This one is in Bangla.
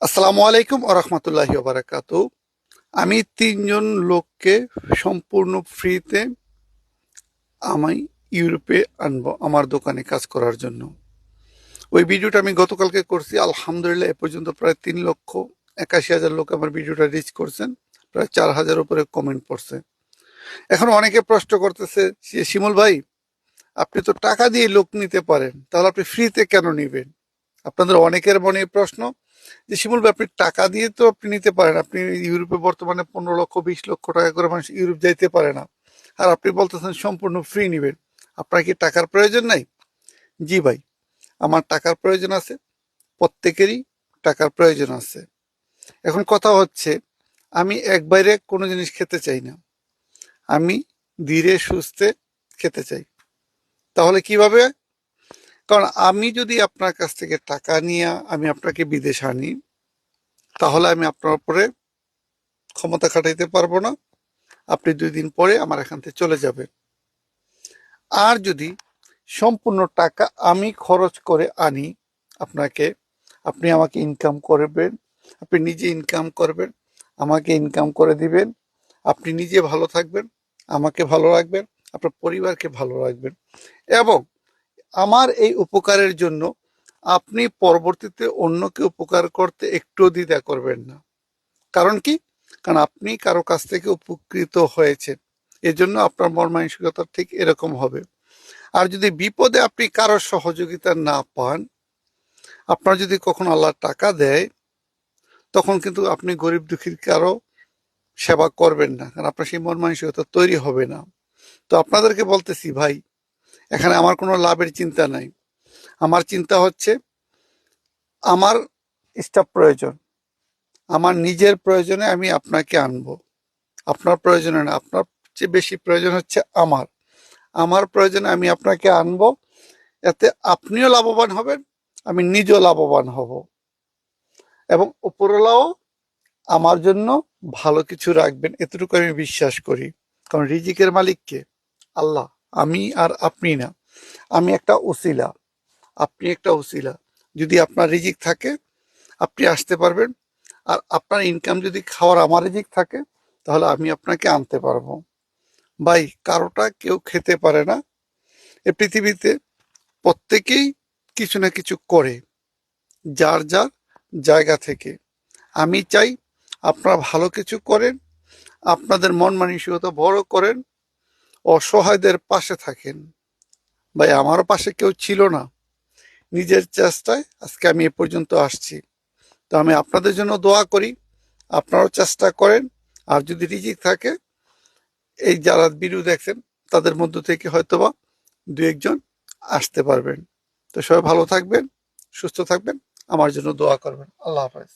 আসসালামু আলাইকুম ওয়া রাহমাতুল্লাহি ওয়া বারাকাতুহু। আমি ৩ জন লোককে সম্পূর্ণ ফ্রিতে আমি ইউরোপে আনবো আমার দোকানে কাজ করার জন্য। ওই ভিডিওটা আমি গতকালকে করছি। আলহামদুলিল্লাহ এ পর্যন্ত প্রায় ৩,৮১,০০০ লোক আমার ভিডিওটা রিচ করছেন। প্রায় ৪,০০০ উপরে কমেন্ট পড়ছে। এখন অনেকে প্রশ্ন করতেছে যে, শিমুল ভাই আপনি তো টাকা দিয়ে লোক নিতে পারেন, তাহলে আপনি ফ্রিতে কেন নিবেন? আপনাদের অনেকের মনে এই প্রশ্ন যে, শিমুল ভাই আপনি টাকা দিয়ে তো আপনি নিতে পারেন, আপনি ইউরোপে বর্তমানে ১৫ লক্ষ ২০ লক্ষ টাকা করে মানুষ ইউরোপ যাইতে পারে না, আর আপনি বলতেছেন সম্পূর্ণ ফ্রি নিবেন, আপনার কি টাকার প্রয়োজন নাই? জি ভাই, আমার টাকার প্রয়োজন আছে, প্রত্যেকেরই টাকার প্রয়োজন আছে। এখন কথা হচ্ছে, আমি একবারে কোনো জিনিস খেতে চাই না, আমি ধীরে সুস্থে খেতে চাই। তাহলে কিভাবে? কারণ আমি যদি আপনার কাছ থেকে টাকা নিয়ে আমি আপনাকে বিদেশ আনি, তাহলে আমি আপনার উপরে ক্ষমতা খাটাইতে পারবো না। আপনি ২ দিন পরে আমার এখান থেকে চলে যাবেন। আর যদি সম্পূর্ণ টাকা আমি খরচ করে আনি আপনাকে, আপনি আমাকে ইনকাম করবেন, আপনি নিজে ইনকাম করবেন, আমাকে ইনকাম করে দিবেন, আপনি নিজে ভালো থাকবেন, আমাকে ভালো রাখবেন, আপনার পরিবারকে ভালো রাখবেন, এবং আমার এই উপকারের জন্য আপনি পরবর্তীতে অন্যকে উপকার করতে একটুও দ্বিধা করবেন না। কারণ কি? কারণ আপনি কারো কাছ থেকে উপকৃত হয়েছেন, এজন্য আপনার মন মানসিকতা ঠিক এরকম হবে। আর যদি বিপদে আপনি কারো সহযোগিতা না পান, আপনার যদি কখনো আল্লাহ টাকা দেয়, তখন কিন্তু আপনি গরিব দুঃখীর কারো সেবা করবেন না, কারণ আপনার সেই মন মানসিকতা তৈরি হবে না। তো আপনাদেরকে বলতেছি ভাই, এখানে আমার কোনো লাভের চিন্তা নাই। আমার চিন্তা হচ্ছে আমার স্টাফ প্রয়োজন, আমার নিজের প্রয়োজনে আমি আপনাকে আনবো, আপনার প্রয়োজনে না। আপনার চেয়ে বেশি প্রয়োজন হচ্ছে আমার, আমার প্রয়োজনে আমি আপনাকে আনবো। এতে আপনিও লাভবান হবেন, আমি নিজেও লাভবান হব, এবং উপরওয়ালাও আমার জন্য ভালো কিছু রাখবেন, এতটুকু আমি বিশ্বাস করি। কারণ রিজিকের মালিক কে? আল্লাহ। আমি আর আপনি না, আমি একটা উসিলা, আপনি একটা উসিলা। যদি আপনার রিজিক থাকে আপনি আসতে পারবেন, আর আপনার ইনকাম যদি খাওয়ার আমার রিজিক থাকে, তাহলে আমি আপনাকে আনতে পারবো। ভাই, কারোটা কেউ খেতে পারে না। এ পৃথিবীতে প্রত্যেকেই কিছু না কিছু করে, যার যার জায়গা থেকে। আমি চাই আপনারা ভালো কিছু করেন, আপনাদের মন মানসিকতা বড় করেন, অসহায়দের পাশে থাকেন। ভাই, আমারও পাশে কেউ ছিল না, নিজের চেষ্টায় আজকে আমি এ পর্যন্ত আসছি। তো আমি আপনাদের জন্য দোয়া করি, আপনারাও চেষ্টা করেন। আর যদি রিজিক থাকে, এই যারা ভিডিও দেখছেন তাদের মধ্য থেকে হয়তোবা ২-১ জন আসতে পারবেন। তো সবাই ভালো থাকবেন, সুস্থ থাকবেন, আমার জন্য দোয়া করবেন। আল্লাহ হাফেজ।